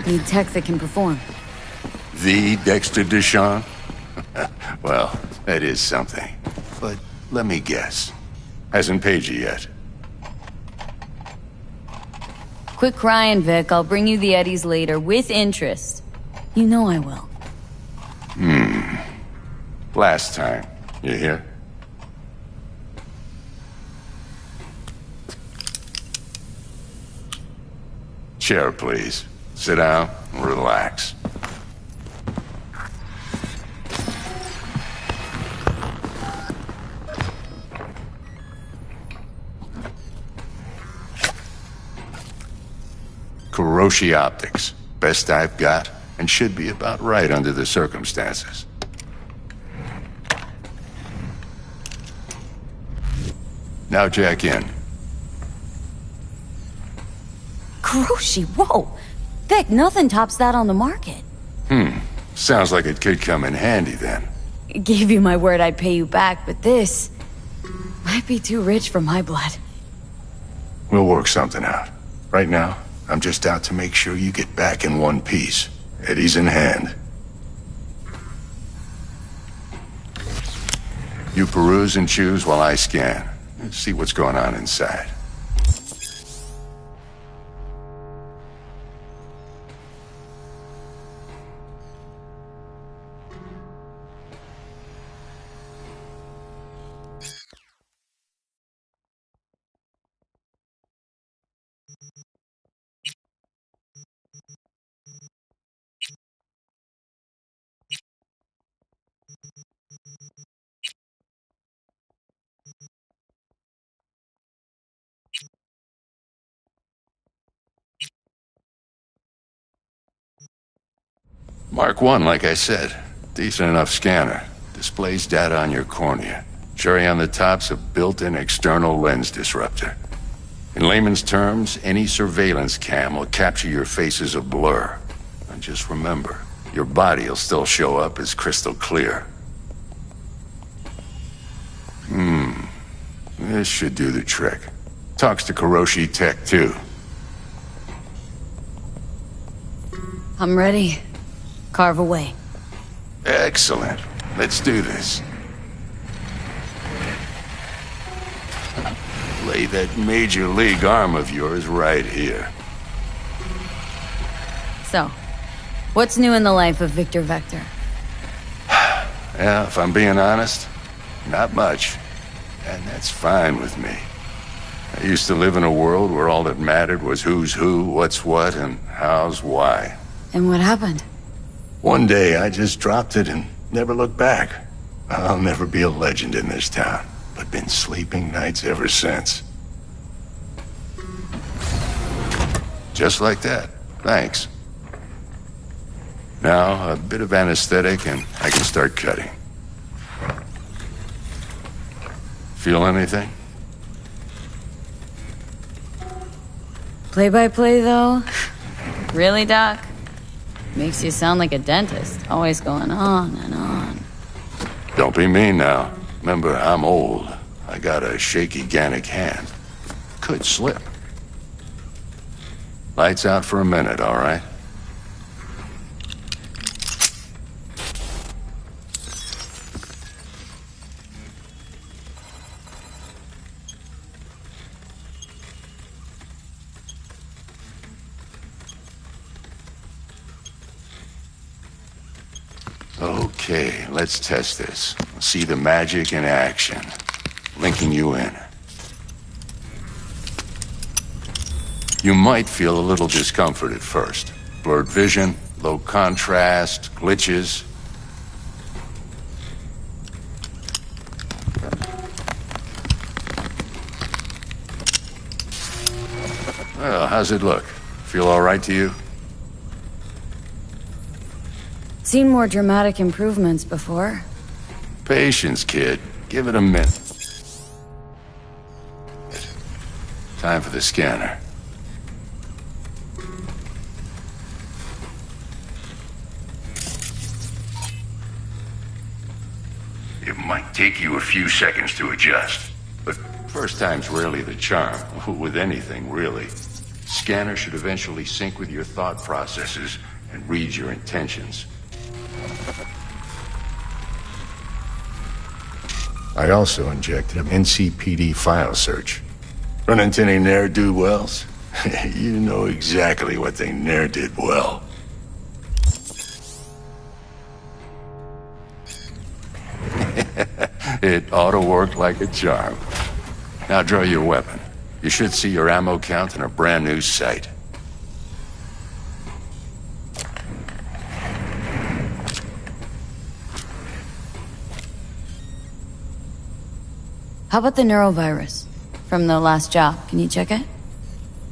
Need tech that can perform. The Dexter Deshawn? Well, that is something. But let me guess. Hasn't paid you yet. Quit crying, Vic. I'll bring you the eddies later, with interest. You know I will. Last time. You hear? Chair, please. Sit down and relax. Kuroshi Optics. Best I've got, and should be about right under the circumstances. Now jack in. Kuroshi, whoa! Vic, nothing tops that on the market. Sounds like it could come in handy then. Gave you my word I'd pay you back, but this might be too rich for my blood. We'll work something out. Right now, I'm just out to make sure you get back in one piece. Eddie's in hand. You peruse and choose while I scan. Let's see what's going on inside. Mark 1, like I said. Decent enough scanner. Displays data on your cornea. Cherry on the top's a built-in external lens disruptor. In layman's terms, any surveillance cam will capture your face as a blur. And just remember, your body will still show up as crystal clear. This should do the trick. Talks to Kiroshi Tech, too. I'm ready. Carve away. Excellent. Let's do this. Lay that major league arm of yours right here. So, what's new in the life of Victor Vector? Yeah, if I'm being honest, not much. And that's fine with me. I used to live in a world where all that mattered was who's who, what's what, and how's why. And what happened? One day, I just dropped it and never looked back. I'll never be a legend in this town, but been sleeping nights ever since. Just like that. Thanks. Now, a bit of anesthetic and I can start cutting. Feel anything? Play-by-play, though? Really, Doc? Makes you sound like a dentist, always going on and on. Don't be mean now. Remember, I'm old. I got a shaky Gannic hand. Could slip. Lights out for a minute, all right? Okay, let's test this. See the magic in action. Linking you in. You might feel a little discomfort at first. Blurred vision, low contrast, glitches. Well, how's it look? Feel all right to you? Seen more dramatic improvements before. Patience, kid. Give it a minute. Time for the scanner. It might take you a few seconds to adjust, but first time's rarely the charm, with anything, really. Scanner should eventually sync with your thought processes and read your intentions. I also injected NCPD file search. Run into any ne'er-do-wells? You know exactly what they ne'er did well. It ought to work like a charm. Now draw your weapon. You should see your ammo count in a brand new sight. How about the neurovirus? From the last job, can you check it?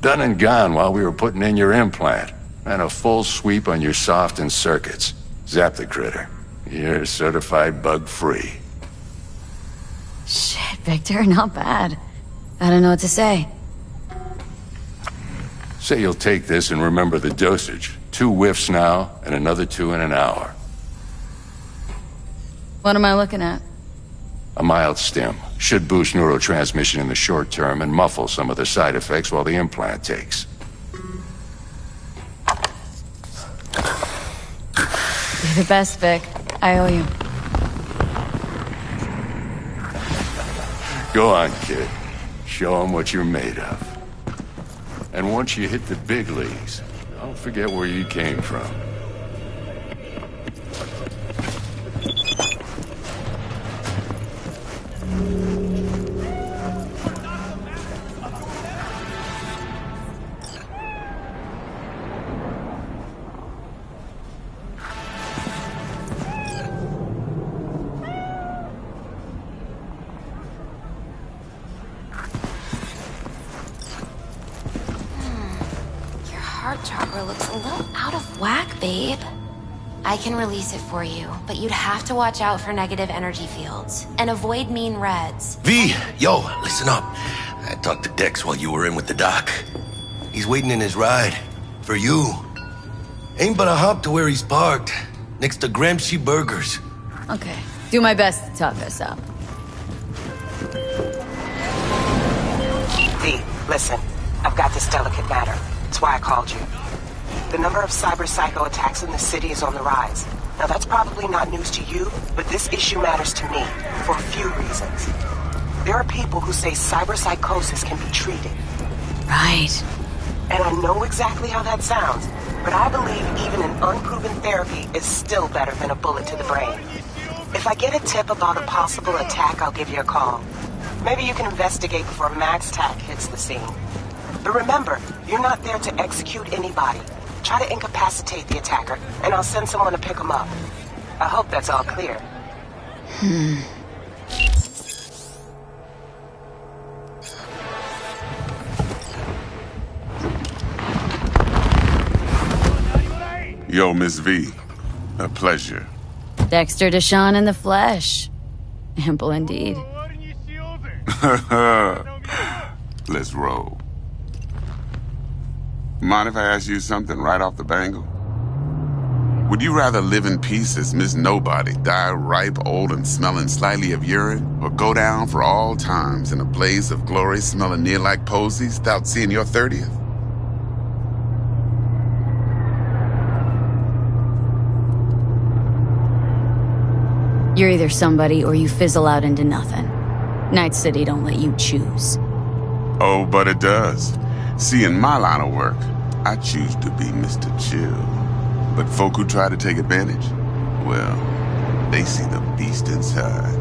Done and gone while we were putting in your implant. And a full sweep on your soft and circuits. Zap the critter. You're certified bug-free. Shit, Victor, not bad. I don't know what to say. Say you'll take this and remember the dosage. 2 whiffs now, and another 2 in an hour. What am I looking at? A mild stim. Should boost neurotransmission in the short term and muffle some of the side effects while the implant takes. You're the best, Vic. I owe you. Go on, kid. Show them what you're made of. And once you hit the big leagues, don't forget where you came from. Heart chakra looks a little out of whack, babe. I can release it for you, but you'd have to watch out for negative energy fields and avoid mean reds. V, yo, listen up. I talked to Dex while you were in with the doc. He's waiting in his ride. For you. Ain't but a hop to where he's parked. Next to Gramsci Burgers. Okay. Do my best to talk us up. V, listen. I've got this delicate matter. That's why I called you. The number of cyber-psycho attacks in the city is on the rise. Now that's probably not news to you, but this issue matters to me for a few reasons. There are people who say cyber-psychosis can be treated. Right. And I know exactly how that sounds, but I believe even an unproven therapy is still better than a bullet to the brain. If I get a tip about a possible attack, I'll give you a call. Maybe you can investigate before Max Tack hits the scene. But remember, you're not there to execute anybody. Try to incapacitate the attacker, and I'll send someone to pick him up. I hope that's all clear. Yo, Miss V. A pleasure. Dexter Deshawn in the flesh. Ample indeed. Let's roll. Mind if I ask you something right off the bangle? Would you rather live in peace as Miss Nobody, die ripe, old, and smelling slightly of urine, or go down for all times in a blaze of glory smelling near like posies without seeing your 30th? You're either somebody or you fizzle out into nothing. Night City don't let you choose. Oh, but it does. See, in my line of work, I choose to be Mr. Chill. But folk who try to take advantage, well, they see the beast inside.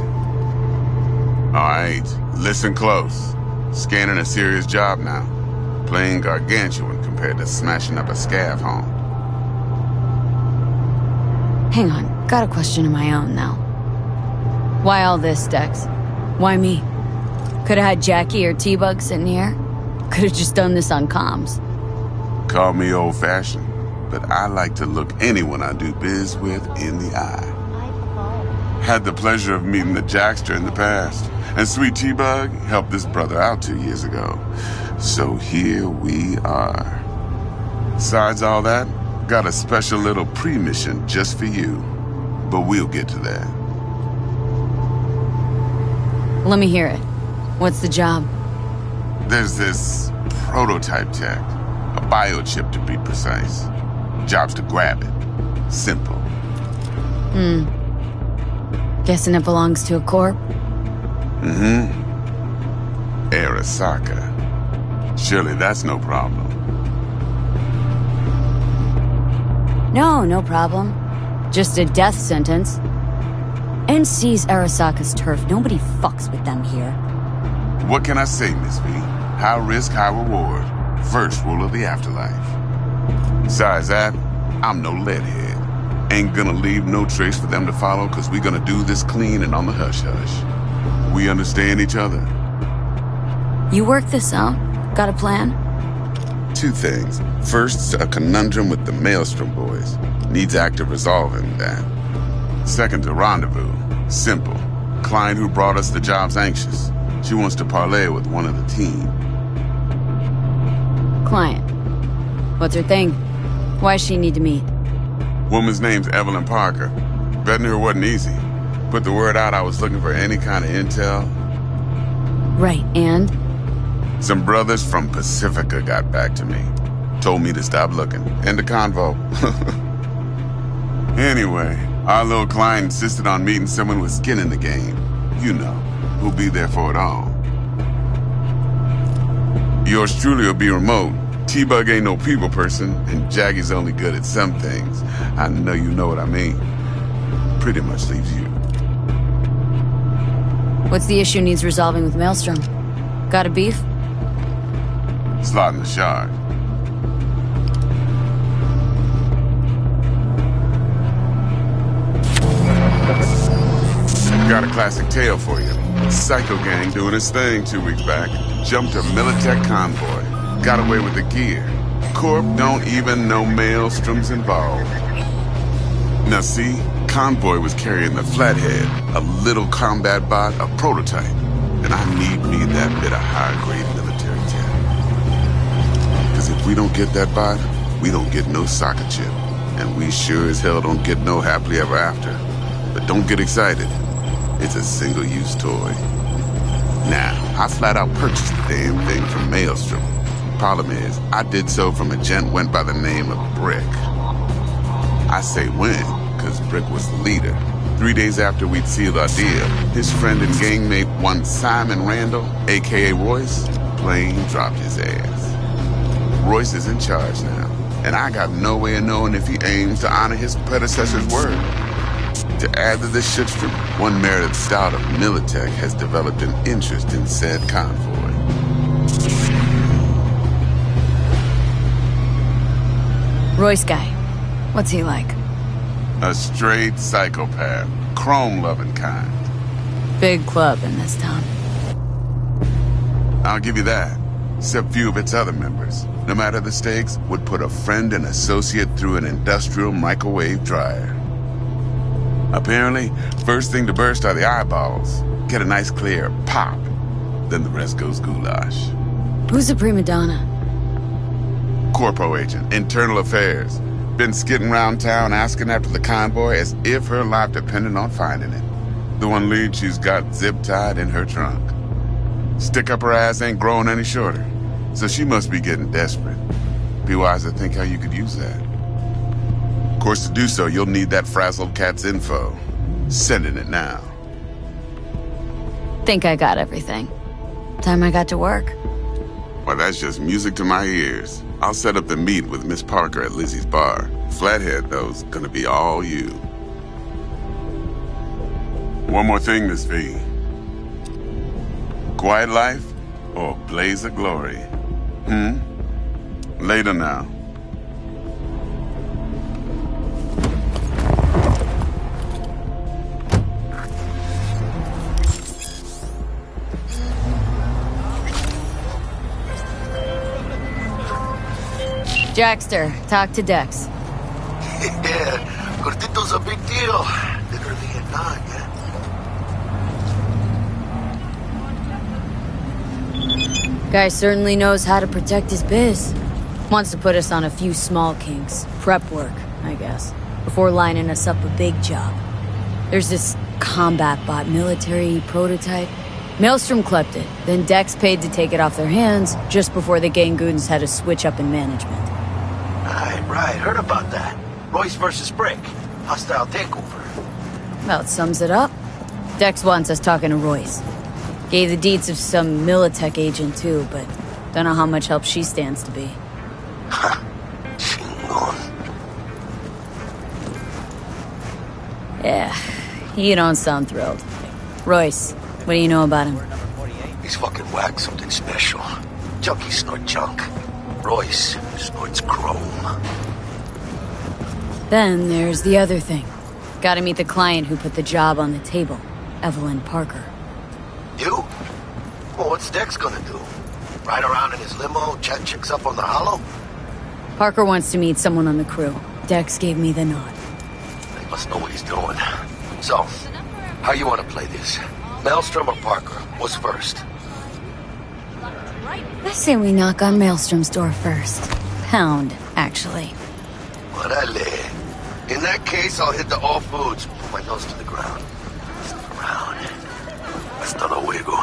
All right, listen close. Scanning a serious job now. Playing gargantuan compared to smashing up a scav home. Hang on, got a question of my own now. Why all this, Dex? Why me? Could've had Jackie or T-Bug sitting here. Could've just done this on comms. Call me old-fashioned, but I like to look anyone I do biz with in the eye. Had the pleasure of meeting the Jackster in the past, and Sweet T-Bug helped this brother out 2 years ago. So here we are. Besides all that, got a special little pre-mission just for you. But we'll get to that. Let me hear it. What's the job? There's this prototype tech. A biochip, to be precise. Job's to grab it. Simple. Guessing it belongs to a corp? Arasaka. Surely that's no problem. No problem. Just a death sentence. NC's Arasaka's turf. Nobody fucks with them here. What can I say, Miss V? High risk, high reward. First rule of the afterlife. Besides that, I'm no leadhead. Ain't gonna leave no trace for them to follow, cause we gonna do this clean and on the hush-hush. We understand each other? You work this out? Got a plan? Two things. First, a conundrum with the Maelstrom boys. Needs active resolving that. Second, a rendezvous. Simple. Client who brought us the job's anxious. She wants to parlay with one of the team. Client. What's her thing? Why's she need to meet? Woman's name's Evelyn Parker. Betting her wasn't easy. Put the word out I was looking for any kind of intel. Right, and? Some brothers from Pacifica got back to me. Told me to stop looking. End of convo. Anyway, our little client insisted on meeting someone with skin in the game. You know, who'll be there for it all. Yours truly will be remote. T-Bug ain't no people person, and Jaggy's only good at some things. I know you know what I mean. Pretty much leaves you. What's the issue needs resolving with Maelstrom? Got a beef? Slotting the shard. Got a classic tale for you. Psycho gang doing his thing 2 weeks back. Jumped a Militech convoy. Got away with the gear. Corp don't even know Maelstrom's involved. Now see, convoy was carrying the Flathead, a little combat bot, a prototype. And I need me that bit of high-grade military tech. Because if we don't get that bot, we don't get no soccer chip. And we sure as hell don't get no happily ever after. But don't get excited. It's a single-use toy. Now, I flat out purchased the damn thing from Maelstrom. Problem is, I did so from a gent went by the name of Brick. I say when, because Brick was the leader. 3 days after we'd sealed our deal, his friend and gangmate, one Simon Randall, a.k.a. Royce, plain dropped his ass. Royce is in charge now, and I got no way of knowing if he aims to honor his predecessor's word. To add to this shitstream, one merited stout of Militech has developed an interest in said convoy. Royce guy. What's he like? A straight psychopath. Chrome-loving kind. Big club in this town. I'll give you that. Except few of its other members, no matter the stakes, would put a friend and associate through an industrial microwave dryer. Apparently, first thing to burst are the eyeballs. Get a nice clear pop. Then the rest goes goulash. Who's the prima donna? Corpo agent, internal affairs. Been skidding around town asking after the convoy as if her life depended on finding it. The one lead she's got zip-tied in her trunk. Stick up her ass ain't growing any shorter. So she must be getting desperate. Be wise to think how you could use that. Of course, to do so, you'll need that frazzled cat's info. Sending it now. Think I got everything. Time I got to work. Well, that's just music to my ears. I'll set up the meet with Miss Parker at Lizzie's bar. Flathead, though's gonna be all you. One more thing, Miss V. Quiet life or blaze of glory? Later now. Jackster, talk to Dex. Yeah, Cortito's a big deal. Literally at 9, yeah? Guy certainly knows how to protect his biz. Wants to put us on a few small kinks. Prep work, I guess. Before lining us up a big job. There's this combat bot military prototype. Maelstrom clept it, then Dex paid to take it off their hands just before the Gangoons had a switch up in management. Right, heard about that. Royce versus Brick. Hostile takeover. About sums it up. Dex wants us talking to Royce. Gave the deets of some Militech agent too, but don't know how much help she stands to be. Yeah, you don't sound thrilled. Royce, what do you know about him? He's fucking whack, something special. Junkies snort junk. Royce snorts chrome. Then there's the other thing. Gotta meet the client who put the job on the table, Evelyn Parker. You? Well, what's Dex gonna do? Ride around in his limo, chat chicks up on the hollow? Parker wants to meet someone on the crew. Dex gave me the nod. He must know what he's doing. So, how you want to play this? Maelstrom or Parker? What's first? I say we knock on Maelstrom's door first. Pound, actually. Orale. In that case, I'll hit the all foods, put my nose to the ground. Stuff around. Hasta luego.